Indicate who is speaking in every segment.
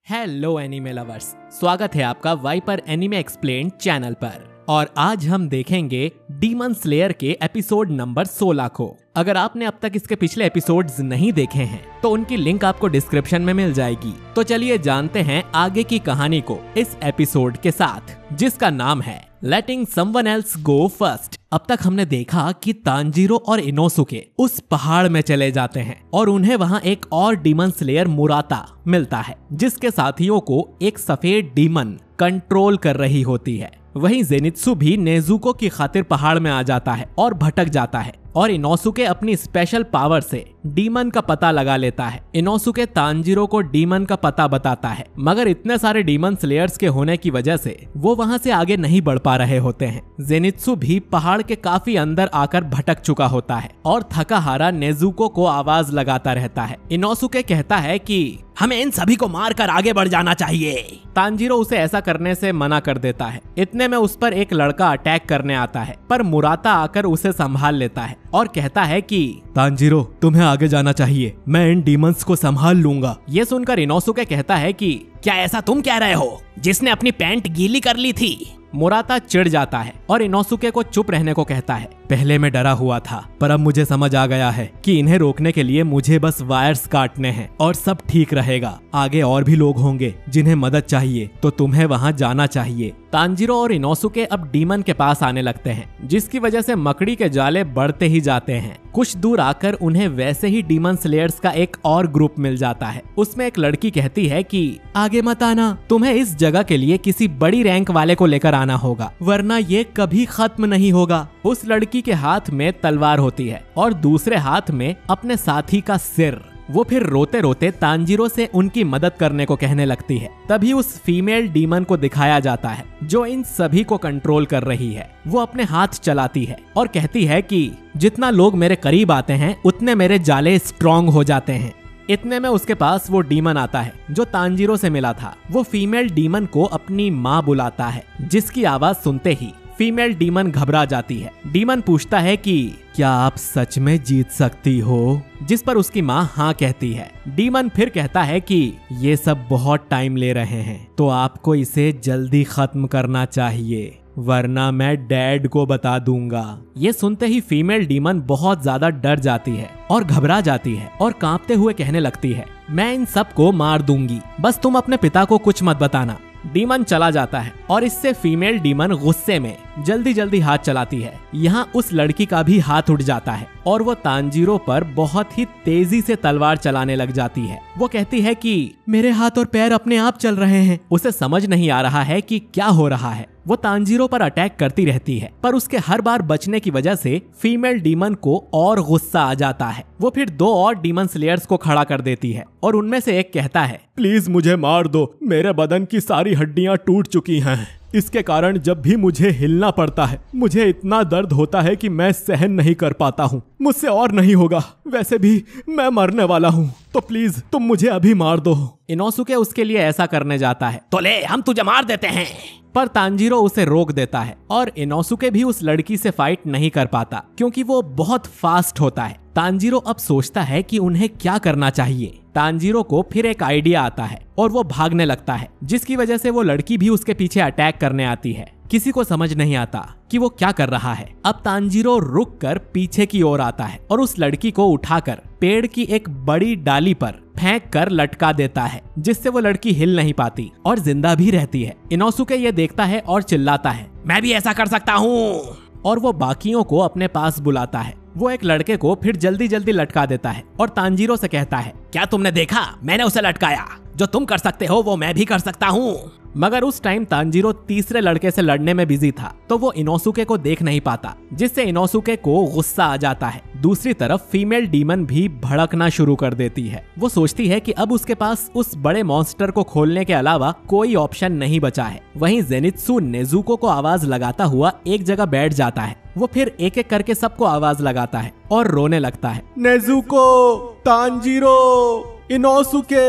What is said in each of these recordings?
Speaker 1: Hello anime lovers, स्वागत है आपका वाइपर एनीमे एक्सप्लेन्ड चैनल पर। और आज हम देखेंगे डीमन स्लेयर के एपिसोड नंबर 16 को। अगर आपने अब तक इसके पिछले एपिसोड्स नहीं देखे हैं तो उनकी लिंक आपको डिस्क्रिप्शन में मिल जाएगी। तो चलिए जानते हैं आगे की कहानी को इस एपिसोड के साथ, जिसका नाम है लेटिंग समवन एल्स गो फर्स्ट। अब तक हमने देखा कि तांजीरो और इनोसुके उस पहाड़ में चले जाते हैं और उन्हें वहां एक और डीमन स्लेयर मुराता मिलता है, जिसके साथियों को एक सफेद डीमन कंट्रोल कर रही होती है। वहीं जेनित्सु भी नेजुको की खातिर पहाड़ में आ जाता है और भटक जाता है और इनोसुके अपनी स्पेशल पावर से डीमन का पता लगा लेता है। इनोसुके तांजीरो को डीमन का पता बताता है, मगर इतने सारे डीमन स्लेयर्स के होने की वजह से वो वहां से आगे नहीं बढ़ पा रहे होते हैं। जेनित्सु भी पहाड़ के काफी अंदर आकर भटक चुका होता है और थका हारा नेजुको को आवाज लगाता रहता है। इनोसुके कहता है कि हमें इन सभी को मारकर आगे बढ़ जाना चाहिए। तांजीरो उसे ऐसा करने से मना कर देता है। इतने में उस पर एक लड़का अटैक करने आता है, पर मुराता आकर उसे संभाल लेता है और कहता है कि तांजीरो, तुम्हें आगे जाना चाहिए, मैं इन डीमंस को संभाल लूंगा। ये सुनकर इनोसुके कहता है कि क्या ऐसा तुम कह रहे हो जिसने अपनी पैंट गीली कर ली थी? मुराता चिढ़ जाता है और इनोसुके को चुप रहने को कहता है। पहले मैं डरा हुआ था, पर अब मुझे समझ आ गया है कि इन्हें रोकने के लिए मुझे बस वायर्स काटने हैं और सब ठीक रहेगा। आगे और भी लोग होंगे जिन्हें मदद चाहिए, तो तुम्हें वहां जाना चाहिए। तांजीरो और इनोसुके अब डीमन के पास आने लगते हैं, जिसकी वजह से मकड़ी के जाले बढ़ते ही जाते हैं। कुछ दूर आकर उन्हें वैसे ही डीमन स्लेयर्स का एक और ग्रुप मिल जाता है। उसमें एक लड़की कहती है कि आगे मत आना, तुम्हें इस जगह के लिए किसी बड़ी रैंक वाले को लेकर आना होगा, वरना ये कभी खत्म नहीं होगा। उस लड़की के हाथ में तलवार होती है और दूसरे हाथ में अपने साथी का सिर। वो फिर रोते रोते तांजीरो से उनकी मदद करने को कहने लगती है। तभी उस फीमेल डीमन को दिखाया जाता है जो इन सभी को कंट्रोल कर रही है। वो अपने हाथ चलाती है और कहती है कि जितना लोग मेरे करीब आते हैं उतने मेरे जाले स्ट्रॉन्ग हो जाते हैं। इतने में उसके पास वो डीमन आता है जो तांजीरो से मिला था। वो फीमेल डीमन को अपनी माँ बुलाता है, जिसकी आवाज सुनते ही फीमेल डीमन घबरा जाती है। डीमन पूछता है कि क्या आप सच में जीत सकती हो? जिस पर उसकी माँ हाँ कहती है। डीमन फिर कहता है कि ये सब बहुत टाइम ले रहे हैं, तो आपको इसे जल्दी खत्म करना चाहिए, वरना मैं डैड को बता दूंगा। ये सुनते ही फीमेल डीमन बहुत ज्यादा डर जाती है और घबरा जाती है और कांपते हुए कहने लगती है, मैं इन सबको मार दूंगी, बस तुम अपने पिता को कुछ मत बताना। डीमन चला जाता है और इससे फीमेल डीमन गुस्से में जल्दी जल्दी हाथ चलाती है। यहाँ उस लड़की का भी हाथ उठ जाता है और वो तांजीरो पर बहुत ही तेजी से तलवार चलाने लग जाती है। वो कहती है कि मेरे हाथ और पैर अपने आप चल रहे हैं। उसे समझ नहीं आ रहा है कि क्या हो रहा है। वो तांजीरो पर अटैक करती रहती है, पर उसके हर बार बचने की वजह से फीमेल डीमन को और गुस्सा आ जाता है। वो फिर दो और डीमन स्लेयर्स को खड़ा कर देती है और उनमें से एक कहता है, प्लीज मुझे मार दो, मेरे बदन की सारी हड्डियां टूट चुकी हैं। इसके कारण जब भी मुझे हिलना पड़ता है मुझे इतना दर्द होता है कि मैं सहन नहीं कर पाता हूँ। मुझसे और नहीं होगा, वैसे भी मैं मरने वाला हूँ, तो प्लीज तुम मुझे अभी मार दो। इनोसुके उसके लिए ऐसा करने जाता है। तो ले, हम तुझे मार देते हैं। पर तांजीरो उसे रोक देता है और इनोसुके भी उस लड़की से फाइट नहीं कर पाता क्योंकि वो बहुत फास्ट होता है। तांजीरो अब सोचता है कि उन्हें क्या करना चाहिए। तांजीरो को फिर एक आइडिया आता है और वो भागने लगता है, जिसकी वजह से वो लड़की भी उसके पीछे अटैक करने आती है। किसी को समझ नहीं आता कि वो क्या कर रहा है। अब तांजीरो रुककर पीछे की ओर आता है और उस लड़की को उठाकर पेड़ की एक बड़ी डाली पर फेंक कर लटका देता है, जिससे वो लड़की हिल नहीं पाती और जिंदा भी रहती है। इनोसुके ये देखता है और चिल्लाता है, मैं भी ऐसा कर सकता हूँ, और वो बाकियों को अपने पास बुलाता है। वो एक लड़के को फिर जल्दी जल्दी लटका देता है और तांजीरो से कहता है, क्या तुमने देखा, मैंने उसे लटकाया, जो तुम कर सकते हो वो मैं भी कर सकता हूँ। मगर उस टाइम तांजीरो तीसरे लड़के से लड़ने में बिजी था, तो वो इनोसुके को देख नहीं पाता, जिससे इनोसुके को गुस्सा आ जाता है। दूसरी तरफ फीमेल डीमन भी भड़कना शुरू कर देती है। वो सोचती है कि अब उसके पास उस बड़े मॉन्स्टर को खोलने के अलावा कोई ऑप्शन नहीं बचा है। वहीं जेनित्सु नेजुको को आवाज लगाता हुआ एक जगह बैठ जाता है। वो फिर एक एक करके सबको आवाज लगाता है और रोने लगता है, नेजुको, तांजीरो, इनोसुके।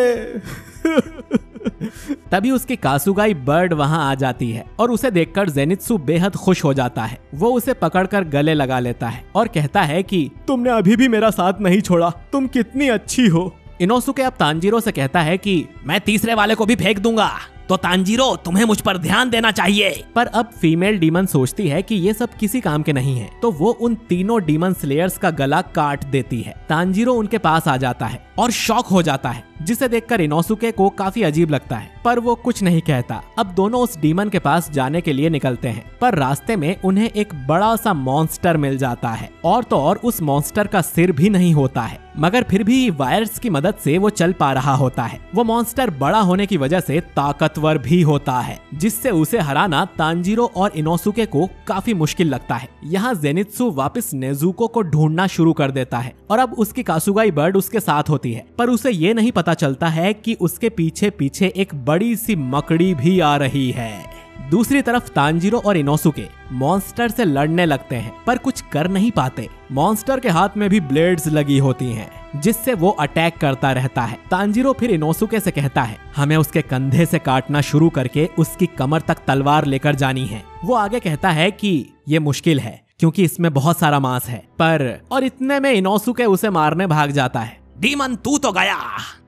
Speaker 1: तभी उसकी कासुगाई बर्ड वहां आ जाती है और उसे देखकर जेनित्सु बेहद खुश हो जाता है। वो उसे पकड़कर गले लगा लेता है और कहता है कि तुमने अभी भी मेरा साथ नहीं छोड़ा, तुम कितनी अच्छी हो। इनोसुके अब तांजीरो से कहता है कि मैं तीसरे वाले को भी फेंक दूंगा, तो तांजीरो तुम्हें मुझ पर ध्यान देना चाहिए। पर अब फीमेल डीमन सोचती है कि ये सब किसी काम के नहीं है, तो वो उन तीनों डीमन स्लेयर्स का गला काट देती है। तांजीरो उनके पास आ जाता है और शॉक हो जाता है, जिसे देखकर इनोसुके को काफी अजीब लगता है, पर वो कुछ नहीं कहता। अब दोनों उस डीमन के पास जाने के लिए निकलते हैं, पर रास्ते में उन्हें एक बड़ा सा मॉन्स्टर मिल जाता है, और तो और उस मॉन्स्टर का सिर भी नहीं होता है, मगर फिर भी वायर्स की मदद से वो चल पा रहा होता है। वो मॉन्स्टर बड़ा होने की वजह से ताकतवर भी होता है, जिससे उसे हराना तांजीरो और इनोसुके को काफी मुश्किल लगता है। यहाँ जेनित्सु वापस नेजुको को ढूंढना शुरू कर देता है, और अब उसकी कासुगाई बर्ड उसके साथ होती है, पर उसे ये नहीं पता चलता है कि उसके पीछे पीछे एक बड़ी सी मकड़ी भी आ रही है। दूसरी तरफ तांजीरो और इनोसुके मॉन्स्टर से लड़ने लगते हैं, पर कुछ कर नहीं पाते। मॉन्स्टर के हाथ में भी ब्लेड्स लगी होती हैं, जिससे वो अटैक करता रहता है। तांजीरो फिर इनोसुके से कहता है हमें उसके कंधे से काटना शुरू करके उसकी कमर तक तलवार लेकर जानी है। वो आगे कहता है कि ये मुश्किल है क्योंकि इसमें बहुत सारा मांस है, और इतने में इनोसुके उसे मारने भाग जाता है। डीमन तू तो गया।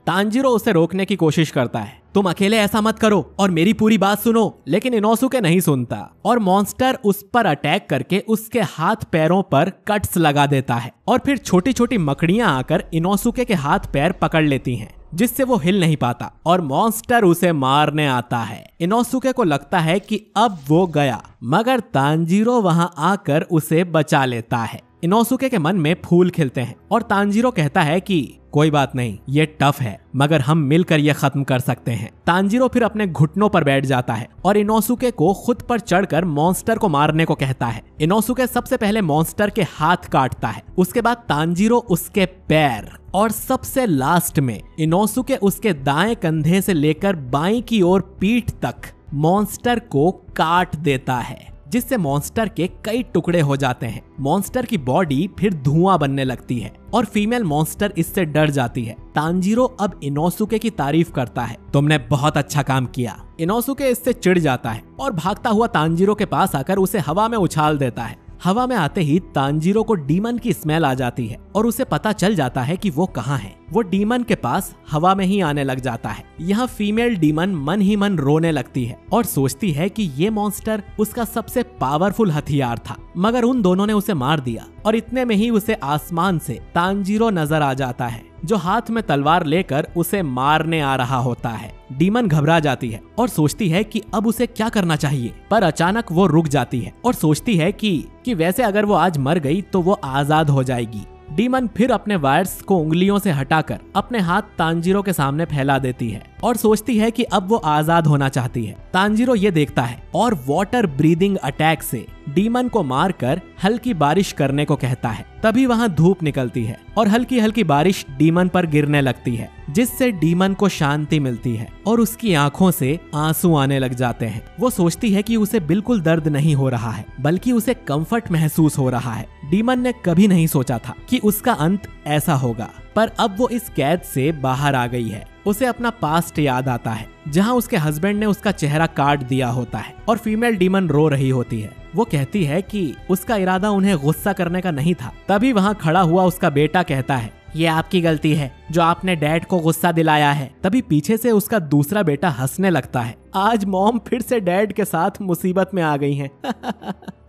Speaker 1: तांजीरो उसे रोकने की कोशिश करता है, तुम अकेले ऐसा मत करो और मेरी पूरी बात सुनो, लेकिन इनोसुके नहीं सुनता और मॉन्स्टर उस पर अटैक करके उसके हाथ पैरों पर कट्स लगा देता है, और फिर छोटी छोटी मकड़ियां आकर इनोसुके के हाथ पैर पकड़ लेती हैं, जिससे वो हिल नहीं पाता और मॉन्स्टर उसे मारने आता है। इनोसुके को लगता है कि अब वो गया, मगर तांजीरो वहां आकर उसे बचा लेता है। इनोसुके के मन में फूल खिलते हैं और तांजीरो कहता है कि कोई बात नहीं, ये टफ है, मगर हम मिलकर ये खत्म कर सकते हैं। तांजीरो फिर अपने घुटनों पर बैठ जाता है और इनोसुके को खुद पर चढ़कर मॉन्स्टर को मारने को कहता है। इनोसुके सबसे पहले मॉन्स्टर के हाथ काटता है, उसके बाद तांजीरो उसके पैर, और सबसे लास्ट में इनोसुके उसके दाएं कंधे से लेकर बाईं की ओर पीठ तक मॉन्स्टर को काट देता है, जिससे मॉन्स्टर के कई टुकड़े हो जाते हैं। मॉन्स्टर की बॉडी फिर धुआं बनने लगती है और फीमेल मॉन्स्टर इससे डर जाती है। तांजीरो अब इनोसुके की तारीफ करता है, तुमने बहुत अच्छा काम किया। इनोसुके इससे चिढ़ जाता है और भागता हुआ तांजीरो के पास आकर उसे हवा में उछाल देता है। हवा में आते ही तांजीरो को डीमन की स्मेल आ जाती है और उसे पता चल जाता है कि वो कहाँ है। वो डीमन के पास हवा में ही आने लग जाता है। यहाँ फीमेल डीमन मन ही मन रोने लगती है और सोचती है कि ये मॉन्स्टर उसका सबसे पावरफुल हथियार था, मगर उन दोनों ने उसे मार दिया। और इतने में ही उसे आसमान से तांजीरो नजर आ जाता है, जो हाथ में तलवार लेकर उसे मारने आ रहा होता है। डीमन घबरा जाती है और सोचती है कि अब उसे क्या करना चाहिए, पर अचानक वो रुक जाती है और सोचती है कि वैसे अगर वो आज मर गई तो वो आजाद हो जाएगी। डीमन फिर अपने वायर्स को उंगलियों से हटाकर अपने हाथ तांजीरो के सामने फैला देती है और सोचती है कि अब वो आजाद होना चाहती है। तांजीरो ये देखता है और वाटर ब्रीदिंग अटैक से डीमन को मारकर हल्की बारिश करने को कहता है। तभी वहां धूप निकलती है और हल्की हल्की बारिश डीमन पर गिरने लगती है, जिससे डीमन को शांति मिलती है और उसकी आंखों से आंसू आने लग जाते हैं। वो सोचती है कि उसे बिल्कुल दर्द नहीं हो रहा है, बल्कि उसे कंफर्ट महसूस हो रहा है। डीमन ने कभी नहीं सोचा था कि उसका अंत ऐसा होगा, पर अब वो इस कैद से बाहर आ गई है। उसे अपना पास्ट याद आता है, जहां उसके हस्बैंड ने उसका चेहरा काट दिया होता है और फीमेल डीमन रो रही होती है। वो कहती है कि उसका इरादा उन्हें गुस्सा करने का नहीं था। तभी वहां खड़ा हुआ उसका बेटा कहता है, ये आपकी गलती है जो आपने डैड को गुस्सा दिलाया है। तभी पीछे से उसका दूसरा बेटा हंसने लगता है, आज मॉम फिर से डैड के साथ मुसीबत में आ गई हैं।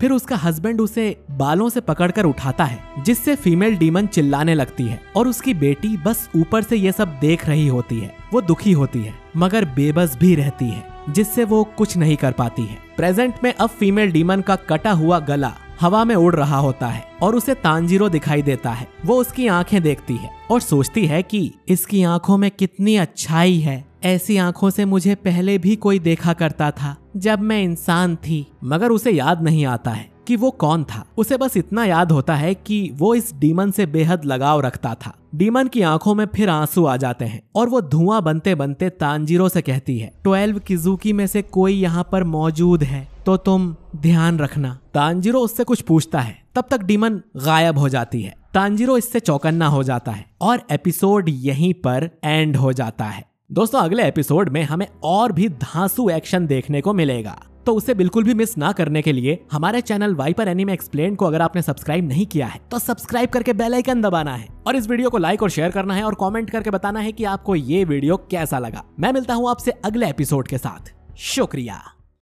Speaker 1: फिर उसका हस्बैंड उसे बालों से पकड़कर उठाता है, जिससे फीमेल डीमन चिल्लाने लगती है और उसकी बेटी बस ऊपर से ये सब देख रही होती है। वो दुखी होती है मगर बेबस भी रहती है, जिससे वो कुछ नहीं कर पाती है। प्रेजेंट में अब फीमेल डीमन का कटा हुआ गला हवा में उड़ रहा होता है और उसे तांजीरो दिखाई देता है। वो उसकी आंखें देखती है और सोचती है कि इसकी आंखों में कितनी अच्छाई है। ऐसी आंखों से मुझे पहले भी कोई देखा करता था जब मैं इंसान थी, मगर उसे याद नहीं आता है कि वो कौन था। उसे बस इतना याद होता है कि वो इस डीमन से बेहद लगाव रखता था। डीमन की आंखों में फिर आंसू आ जाते हैं और वो धुआं बनते बनते तांजीरो से कहती है, 12 किजुकी में से कोई यहाँ पर मौजूद है तो तुम ध्यान रखना। तांजीरो उससे कुछ पूछता है, तब तक डीमन गायब हो जाती है। तांजीरो इससे चौकन्ना हो जाता है और एपिसोड यहीं पर एंड हो जाता है। दोस्तों, अगले एपिसोड में हमें और भी धांसू एक्शन देखने को मिलेगा। तो उसे बिल्कुल भी मिस ना करने के लिए हमारे चैनल वाइपर एनीमे एक्सप्लेन को अगर आपने सब्सक्राइब नहीं किया है तो सब्सक्राइब करके बेल आइकन दबाना है और इस वीडियो को लाइक और शेयर करना है और कमेंट करके बताना है कि आपको ये वीडियो कैसा लगा। मैं मिलता हूँ आपसे अगले एपिसोड के साथ। शुक्रिया।